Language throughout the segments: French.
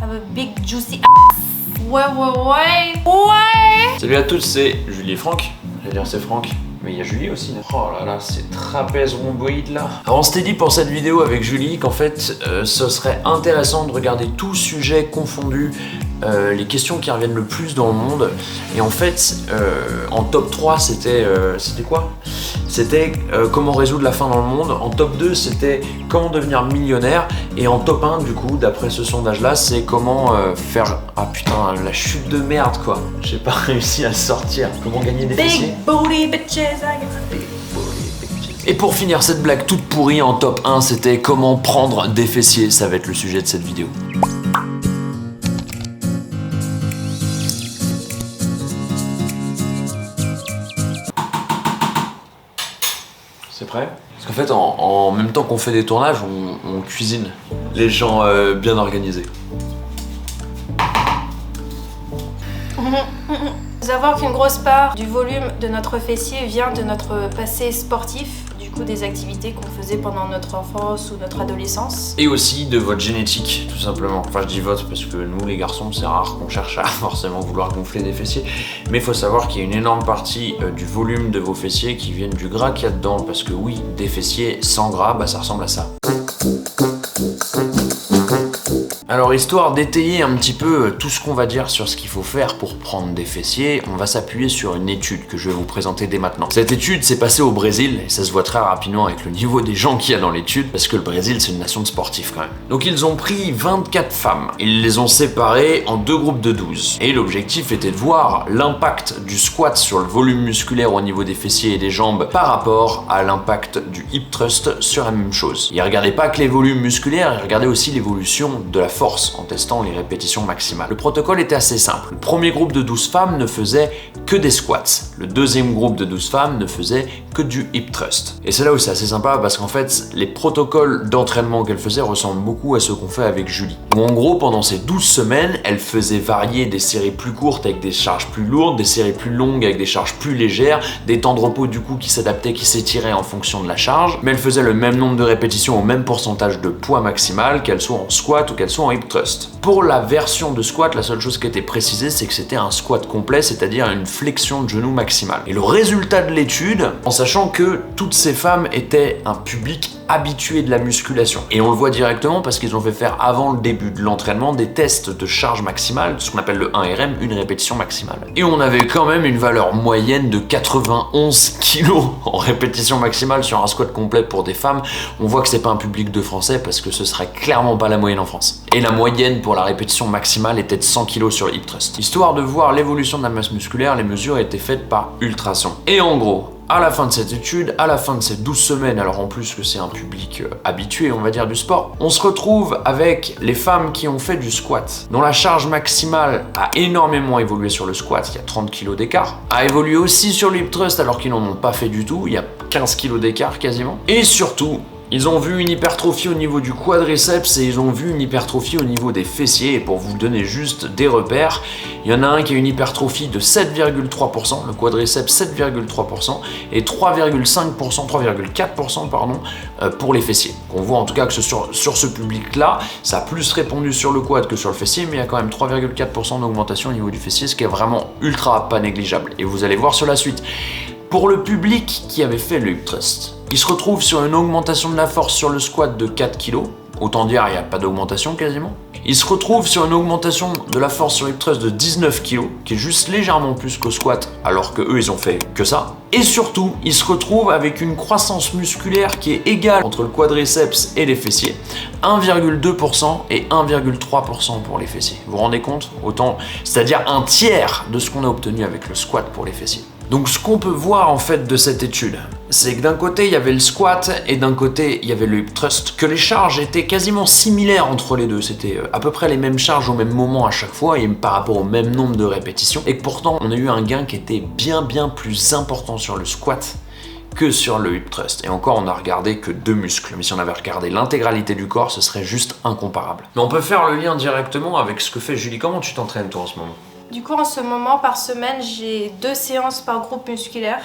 have a big juicy ass. Ouais. Salut à tous, c'est Julie et Franck. J'allais dire c'est Franck, mais il y a Julie aussi. Oh là là, c'est trapèze rhomboïde là. Alors on s'était dit pour cette vidéo avec Julie qu'en fait ce serait intéressant de regarder tout sujet confondu, les questions qui reviennent le plus dans le monde. Et en fait, en top 3, c'était quoi? C'était comment résoudre la faim dans le monde. En top 2, c'était comment devenir millionnaire. Et en top 1, du coup, d'après ce sondage-là, c'est comment faire... Ah putain, la chute de merde, quoi. J'ai pas réussi à sortir. Comment gagner des fessiers. Big booty bitches, I got big booty bitches. Et pour finir cette blague toute pourrie, en top 1, c'était comment prendre des fessiers. Ça va être le sujet de cette vidéo. C'est prêt? Parce qu'en fait, en même temps qu'on fait des tournages, on cuisine. Les gens bien organisés. Faut savoir qu'une grosse part du volume de notre fessier vient de notre passé sportif, du coup des activités qu'on faisait pendant notre enfance ou notre adolescence. Et aussi de votre génétique, tout simplement. Enfin, je dis votre parce que nous, les garçons, c'est rare qu'on cherche à forcément vouloir gonfler des fessiers. Mais il faut savoir qu'il y a une énorme partie du volume de vos fessiers qui viennent du gras qu'il y a dedans. Parce que oui, des fessiers sans gras, bah ça ressemble à ça. Alors, histoire d'étayer un petit peu tout ce qu'on va dire sur ce qu'il faut faire pour prendre des fessiers, on va s'appuyer sur une étude que je vais vous présenter dès maintenant. Cette étude s'est passée au Brésil, et ça se voit très rapidement avec le niveau des gens qu'il y a dans l'étude, parce que le Brésil, c'est une nation de sportifs quand même. Donc, ils ont pris 24 femmes, ils les ont séparées en deux groupes de 12. Et l'objectif était de voir l'impact du squat sur le volume musculaire au niveau des fessiers et des jambes par rapport à l'impact du hip thrust sur la même chose. Ils regardaient pas que les volumes musculaires, ils regardaient aussi l'évolution de la force en testant les répétitions maximales. Le protocole était assez simple. Le premier groupe de 12 femmes ne faisait que des squats. Le deuxième groupe de 12 femmes ne faisait que du hip thrust. Et c'est là où c'est assez sympa parce qu'en fait, les protocoles d'entraînement qu'elle faisait ressemblent beaucoup à ceux qu'on fait avec Julie. Où en gros, pendant ces 12 semaines, elle faisait varier des séries plus courtes avec des charges plus lourdes, des séries plus longues avec des charges plus légères, des temps de repos du coup qui s'adaptaient, qui s'étiraient en fonction de la charge, mais elle faisait le même nombre de répétitions au même pourcentage de poids maximal, qu'elle soit en squat ou qu'elle soit en hip thrust. Pour la version de squat, la seule chose qui était précisée, c'est que c'était un squat complet, c'est-à-dire une flexion de genou maximale. Et le résultat de l'étude, en sachant que toutes ces femmes étaient un public habitué de la musculation. Et on le voit directement parce qu'ils ont fait faire avant le début de l'entraînement des tests de charge maximale, ce qu'on appelle le 1RM, une répétition maximale. Et on avait quand même une valeur moyenne de 91 kg en répétition maximale sur un squat complet pour des femmes. On voit que c'est pas un public de français parce que ce serait clairement pas la moyenne en France. Et la moyenne pour la répétition maximale était de 100 kg sur le hip thrust. Histoire de voir l'évolution de la masse musculaire, les mesures étaient faites par ultrasons. Et en gros, à la fin de cette étude, à la fin de ces 12 semaines, alors en plus que c'est un public habitué, on va dire, du sport, on se retrouve avec les femmes qui ont fait du squat, dont la charge maximale a énormément évolué sur le squat, il y a 30 kg d'écart, a évolué aussi sur le hip thrust alors qu'ils n'en ont pas fait du tout, il y a 15 kg d'écart quasiment, et surtout, ils ont vu une hypertrophie au niveau du quadriceps et ils ont vu une hypertrophie au niveau des fessiers. Et pour vous donner juste des repères, il y en a un qui a une hypertrophie de 7,3%, le quadriceps 7,3% et 3,5%, 3,4% pardon, pour les fessiers. On voit en tout cas que sur ce public-là, ça a plus répondu sur le quad que sur le fessier, mais il y a quand même 3,4% d'augmentation au niveau du fessier, ce qui est vraiment ultra pas négligeable. Et vous allez voir sur la suite. Pour le public qui avait fait le hip thrust, il se retrouve sur une augmentation de la force sur le squat de 4 kg, autant dire il n'y a pas d'augmentation quasiment. Il se retrouve sur une augmentation de la force sur hip thrust de 19 kg, qui est juste légèrement plus qu'au squat, alors que eux ils ont fait que ça. Et surtout, il se retrouve avec une croissance musculaire qui est égale entre le quadriceps et les fessiers, 1,2% et 1,3% pour les fessiers. Vous vous rendez compte? Autant, c'est-à-dire un tiers de ce qu'on a obtenu avec le squat pour les fessiers. Donc ce qu'on peut voir en fait de cette étude, c'est que d'un côté il y avait le squat et d'un côté il y avait le hip thrust, que les charges étaient quasiment similaires entre les deux, c'était à peu près les mêmes charges au même moment à chaque fois et par rapport au même nombre de répétitions, et que pourtant on a eu un gain qui était bien plus important sur le squat que sur le hip thrust. Et encore, on a regardé que 2 muscles. Mais si on avait regardé l'intégralité du corps, ce serait juste incomparable. Mais on peut faire le lien directement avec ce que fait Julie. Comment tu t'entraînes toi en ce moment? Du coup, en ce moment, par semaine, j'ai 2 séances par groupe musculaire.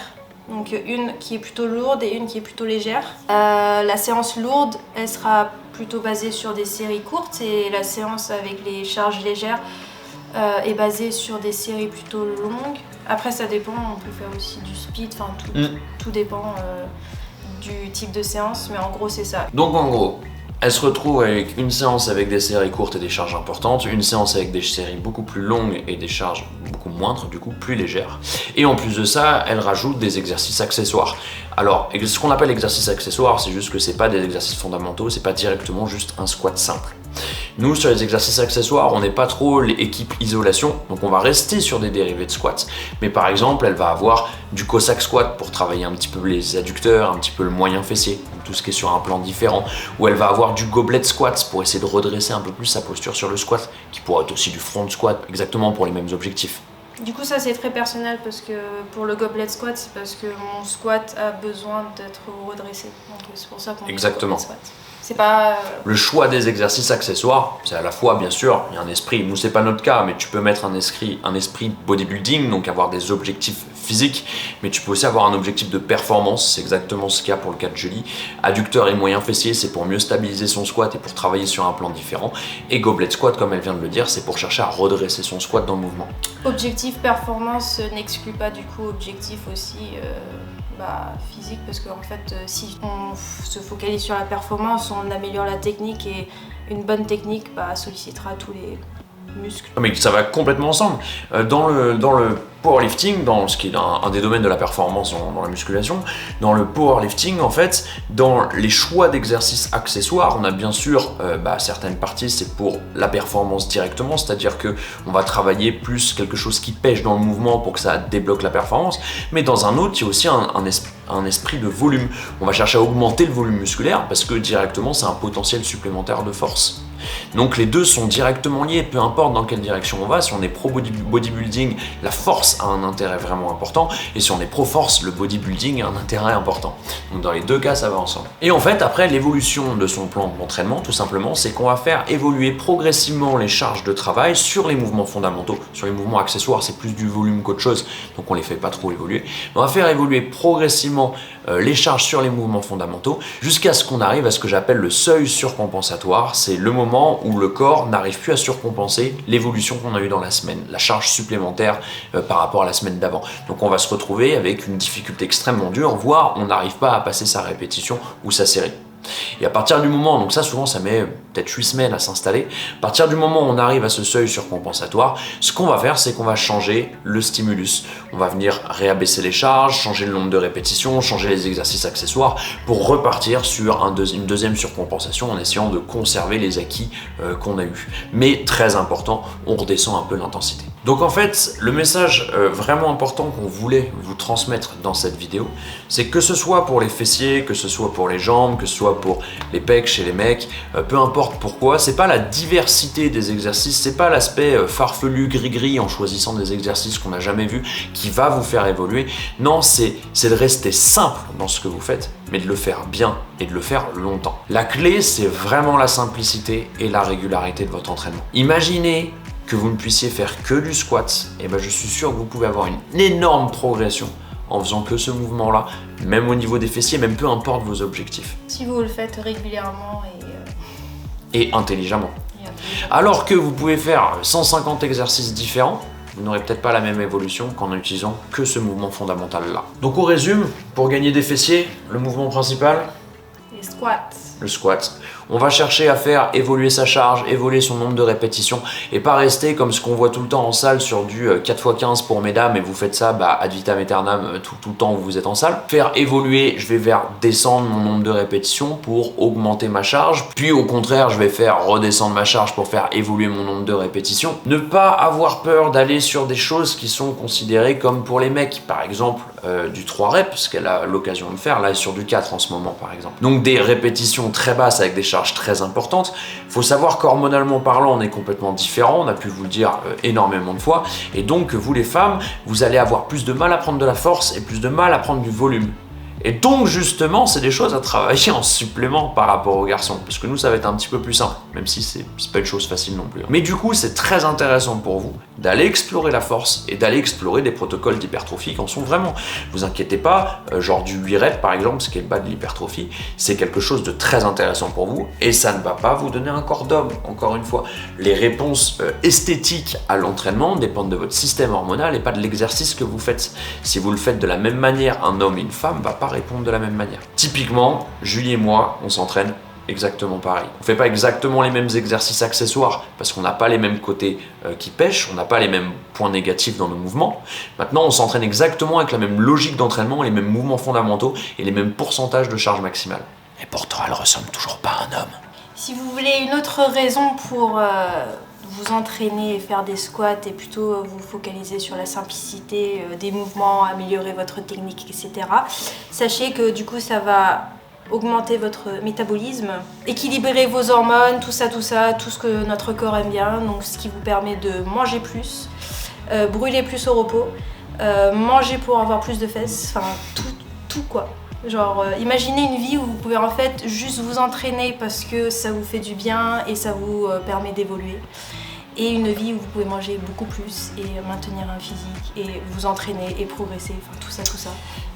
Donc une qui est plutôt lourde et une qui est plutôt légère. La séance lourde, elle sera plutôt basée sur des séries courtes et la séance avec les charges légères est basée sur des séries plutôt longues. Après ça dépend, on peut faire aussi du speed, enfin tout dépend du type de séance, mais en gros c'est ça. Donc en gros, elle se retrouve avec une séance avec des séries courtes et des charges importantes, une séance avec des séries beaucoup plus longues et des charges beaucoup moindres, du coup plus légères. Et en plus de ça, elle rajoute des exercices accessoires. Alors, ce qu'on appelle exercices accessoires, c'est juste que c'est pas des exercices fondamentaux, c'est pas directement juste un squat simple. Nous, sur les exercices accessoires, on n'est pas trop l'équipe isolation, donc on va rester sur des dérivés de squat. Mais par exemple, elle va avoir du Cossack squat pour travailler un petit peu les adducteurs, un petit peu le moyen fessier, tout ce qui est sur un plan différent. Ou elle va avoir du goblet squat pour essayer de redresser un peu plus sa posture sur le squat, qui pourrait être aussi du front squat, exactement pour les mêmes objectifs. Du coup, ça c'est très personnel parce que pour le goblet squat, c'est parce que mon squat a besoin d'être redressé. Donc c'est pour ça qu'on Exactement. Goblet squat. C'est pas... Le choix des exercices accessoires, c'est à la fois, bien sûr, il y a un esprit, nous c'est pas notre cas, mais tu peux mettre un esprit bodybuilding, donc avoir des objectifs physiques, mais tu peux aussi avoir un objectif de performance, c'est exactement ce qu'il y a pour le cas de Julie. Adducteur et moyen fessier, c'est pour mieux stabiliser son squat et pour travailler sur un plan différent. Et goblet squat, comme elle vient de le dire, c'est pour chercher à redresser son squat dans le mouvement. Objectif performance n'exclut pas du coup objectif aussi physique, parce qu'en fait si on se focalise sur la performance, on améliore la technique et une bonne technique sollicitera tous les muscles. Mais ça va complètement ensemble. Dans le powerlifting, dans ce qui est un des domaines de la performance dans la musculation, dans le powerlifting en fait, dans les choix d'exercices accessoires, on a bien sûr certaines parties c'est pour la performance directement, c'est-à-dire que on va travailler plus quelque chose qui pêche dans le mouvement pour que ça débloque la performance, mais dans un autre il y a aussi un esprit de volume. On va chercher à augmenter le volume musculaire parce que directement c'est un potentiel supplémentaire de force. Donc les deux sont directement liés, peu importe dans quelle direction on va. Si on est pro bodybuilding, la force a un intérêt vraiment important, et si on est pro force, le bodybuilding a un intérêt important. Donc dans les deux cas, ça va ensemble. Et en fait, après l'évolution de son plan d'entraînement, tout simplement, c'est qu'on va faire évoluer progressivement les charges de travail sur les mouvements fondamentaux. Sur les mouvements accessoires, c'est plus du volume qu'autre chose, donc on les fait pas trop évoluer. On va faire évoluer progressivement les charges sur les mouvements fondamentaux jusqu'à ce qu'on arrive à ce que j'appelle le seuil surcompensatoire. C'est le moment où le corps n'arrive plus à surcompenser l'évolution qu'on a eue dans la semaine, la charge supplémentaire par rapport à la semaine d'avant. Donc on va se retrouver avec une difficulté extrêmement dure, voire on n'arrive pas à passer sa répétition ou sa série. Et à partir du moment, donc ça souvent ça met peut-être 8 semaines à s'installer, à partir du moment où on arrive à ce seuil surcompensatoire, ce qu'on va faire c'est qu'on va changer le stimulus. On va venir réabaisser les charges, changer le nombre de répétitions, changer les exercices accessoires pour repartir sur une deuxième surcompensation en essayant de conserver les acquis qu'on a eu. Mais très important, on redescend un peu l'intensité. Donc en fait, le message vraiment important qu'on voulait vous transmettre dans cette vidéo, c'est que ce soit pour les fessiers, que ce soit pour les jambes, que ce soit pour les pecs chez les mecs, peu importe pourquoi, c'est pas la diversité des exercices, c'est pas l'aspect farfelu, gris-gris en choisissant des exercices qu'on n'a jamais vus qui va vous faire évoluer. Non, c'est de rester simple dans ce que vous faites, mais de le faire bien et de le faire longtemps. La clé, c'est vraiment la simplicité et la régularité de votre entraînement. Imaginez que vous ne puissiez faire que du squat, et je suis sûr que vous pouvez avoir une énorme progression en faisant que ce mouvement-là, même au niveau des fessiers, même peu importe vos objectifs. Si vous le faites régulièrement et intelligemment. Alors que vous pouvez faire 150 exercices différents, vous n'aurez peut-être pas la même évolution qu'en utilisant que ce mouvement fondamental-là. Donc on résume, pour gagner des fessiers, le mouvement principal, les squats. Le squat. On va chercher à faire évoluer sa charge, évoluer son nombre de répétitions et pas rester comme ce qu'on voit tout le temps en salle sur du 4x15 pour mesdames et vous faites ça ad vitam aeternam tout le temps où vous êtes en salle. Faire évoluer, je vais vers descendre mon nombre de répétitions pour augmenter ma charge, puis au contraire je vais faire redescendre ma charge pour faire évoluer mon nombre de répétitions. Ne pas avoir peur d'aller sur des choses qui sont considérées comme pour les mecs, par exemple du 3 reps, ce qu'elle a l'occasion de faire, là sur du 4 en ce moment par exemple. Donc des répétitions très basses avec des charges très importantes. Il faut savoir qu'hormonalement parlant, on est complètement différent, on a pu vous le dire énormément de fois, et donc vous les femmes, vous allez avoir plus de mal à prendre de la force et plus de mal à prendre du volume. Et donc justement, c'est des choses à travailler en supplément par rapport aux garçons, parce que nous ça va être un petit peu plus simple, même si c'est pas une chose facile non plus. Mais du coup, c'est très intéressant pour vous d'aller explorer la force et d'aller explorer des protocoles d'hypertrophie qui en sont vraiment. Vous inquiétez pas, genre du 8 reps par exemple, ce qui est le bas de l'hypertrophie, c'est quelque chose de très intéressant pour vous et ça ne va pas vous donner un corps d'homme, encore une fois. Les réponses esthétiques à l'entraînement dépendent de votre système hormonal et pas de l'exercice que vous faites. Si vous le faites de la même manière, un homme et une femme ne va pas répondre de la même manière. Typiquement, Julie et moi, on s'entraîne exactement pareil. On fait pas exactement les mêmes exercices accessoires parce qu'on n'a pas les mêmes côtés qui pêchent, on n'a pas les mêmes points négatifs dans nos mouvements. Maintenant, on s'entraîne exactement avec la même logique d'entraînement, les mêmes mouvements fondamentaux et les mêmes pourcentages de charge maximale. Et pourtant, elle ressemble toujours pas à un homme. Si vous voulez une autre raison pour vous entraîner et faire des squats et plutôt vous focaliser sur la simplicité des mouvements, améliorer votre technique, etc., sachez que du coup, ça va augmenter votre métabolisme, équilibrer vos hormones, tout ça, tout ce que notre corps aime bien, donc ce qui vous permet de manger plus, brûler plus au repos, manger pour avoir plus de fesses, enfin tout quoi. Genre imaginez une vie où vous pouvez en fait juste vous entraîner parce que ça vous fait du bien et ça vous permet d'évoluer. Et une vie où vous pouvez manger beaucoup plus et maintenir un physique et vous entraîner et progresser, enfin tout ça.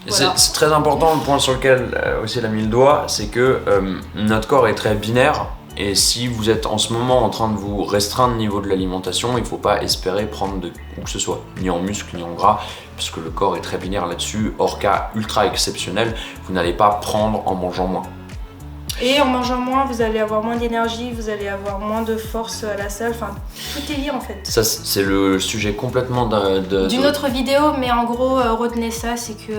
Voilà. C'est très important, le point sur lequel aussi elle a mis le doigt, c'est que notre corps est très binaire et si vous êtes en ce moment en train de vous restreindre au niveau de l'alimentation, il ne faut pas espérer prendre de où que ce soit, ni en muscle ni en gras, puisque le corps est très binaire là-dessus, hors cas ultra exceptionnel, vous n'allez pas prendre en mangeant moins. Et en mangeant moins, vous allez avoir moins d'énergie, vous allez avoir moins de force à la salle, enfin tout est lié en fait. Ça c'est le sujet complètement d'une autre vidéo, mais en gros retenez ça, c'est que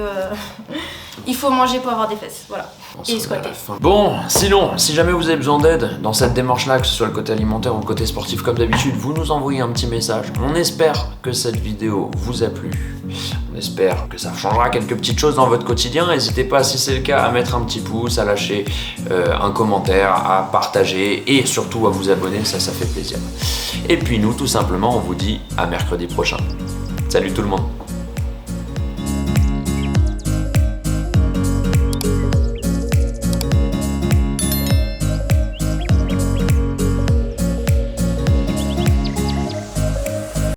il faut manger pour avoir des fesses, voilà. Et squatter. Bon, sinon, si jamais vous avez besoin d'aide dans cette démarche-là, que ce soit le côté alimentaire ou le côté sportif comme d'habitude, vous nous envoyez un petit message. On espère que cette vidéo vous a plu. On espère que ça changera quelques petites choses dans votre quotidien. N'hésitez pas, si c'est le cas, à mettre un petit pouce, à lâcher un commentaire, à partager et surtout à vous abonner, ça fait plaisir. Et puis nous, tout simplement, on vous dit à mercredi prochain. Salut tout le monde.